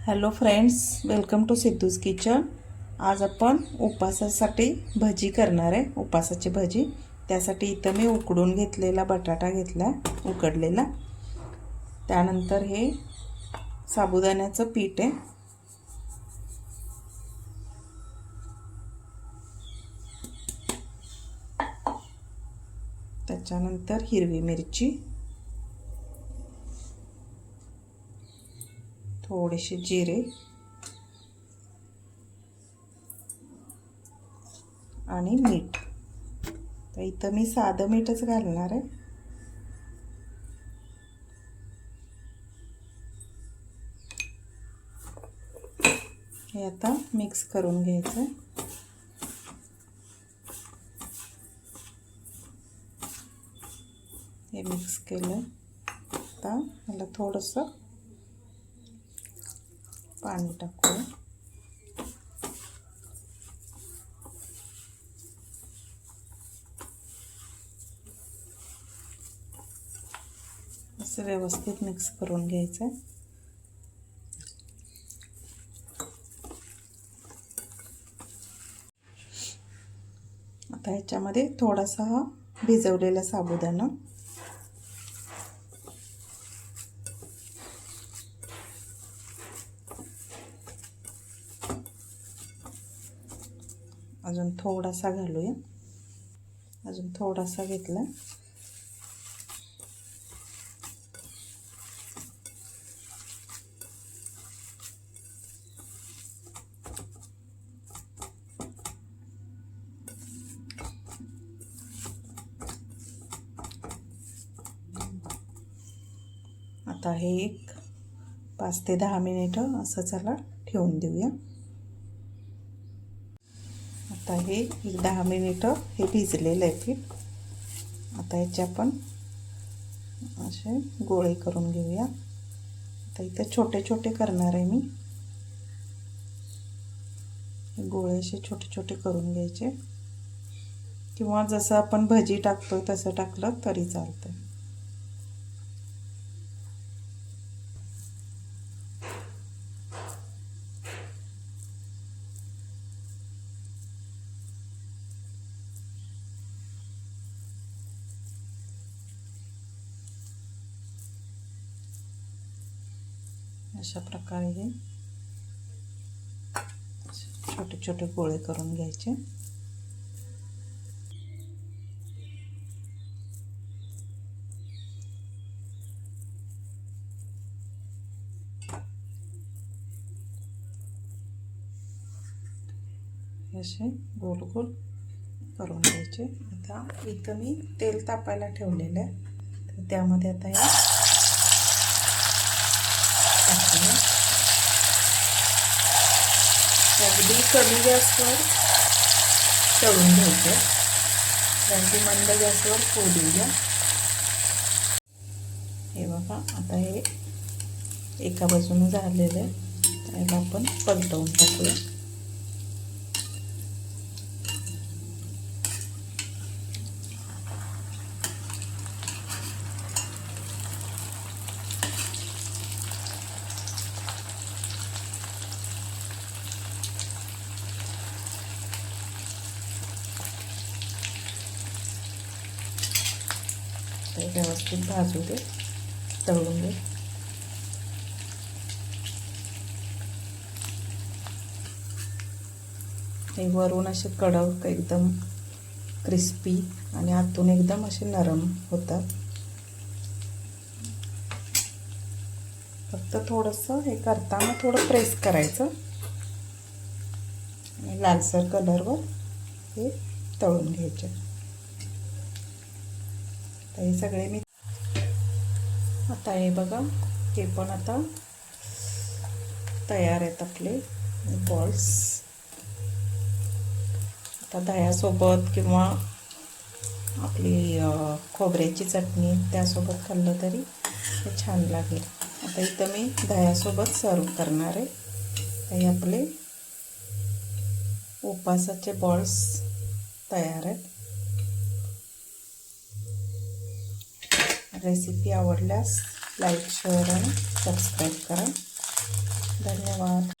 Hello friends, welcome to Siddhu's kitchen. आज आपण उपासासाठी भजी करणार आहे, उपासाची भजी। त्यासाठी इथं मी उकडून घेतलेला बटाटा घेतला, उकडलेला। त्यानंतर हे साबुदाण्याचं पीठ आहे, त्याच्यानंतर हिरवी मिरची, थोडेसे जिरे आणि मीठ। तर इथं मी साधं मीठच घालणार आहे। हे आता मिक्स करून घ्यायचं। हे मिक्स केलं। आता मला थोडंसं पाणी टाकूया। असं व्यवस्थित मिक्स करून घ्यायचं। आता ह्याच्यामध्ये थोडासा हा भिजवलेला साबुदाणा, अजून थोडासा घालूया। अजून थोडासा घेतला। आता हे एक 5 ते 10 मिनिटं असं चला ठेवून देऊया। आता हे एक 10 मिनिटं हे भिजलेलं आहे पीठ। आता याचे आपण असे गोळे करून घेऊया। आता इथे छोटे छोटे करणार आहे मी। हे गोळे असे छोटे छोटे करून घ्यायचे, किंवा जसं आपण भजी टाकतो तसं टाकलं तरी चालतं। अशा प्रकारे हे छोटे छोटे गोळे करून घ्यायचे। असे गोल गोल करून घ्यायचे। आता इथं मी तेल तापायला ठेवलेलं आहे, तर त्यामध्ये आता हे टाकूया। अगदी कमी गॅसवर तळून घ्यायचं, अगदी मंद गॅसवर होऊ देऊया। हे बघा, आता हे एका बाजूने झालेलं आहे, त्याला आपण पलटवून टाकूया। व्यवस्थित भाजू दे, तळून दे। हे वरून असे कडक एकदम क्रिस्पी आणि आतून एकदम असे नरम होतात। फक्त थोडंसं हे करताना थोडं प्रेस करायचं आणि लालसर कलरवर हे तळून घ्यायचे। हे सगळे मी आता हे बघा, हे पण आता तयार आहेत आपले बॉल्स। आता दह्यासोबत किंवा आपली खोबऱ्याची चटणी त्यासोबत खाल्लं तरी हे छान लागेल। आता इथं मी दह्यासोबत सर्व करणार आहे। हे आपले उपासाचे बॉल्स तयार आहेत। रेसिपी आवडल्यास लाईक, शेअर आणि सबस्क्राईब करा। धन्यवाद.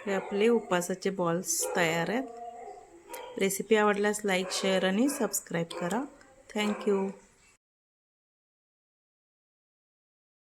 हे आपले उपासाचे बॉल्स तयार आहेत. रेसिपी आवडल्यास लाईक, शेअर आणि सबस्क्राईब करा. थँक्यू.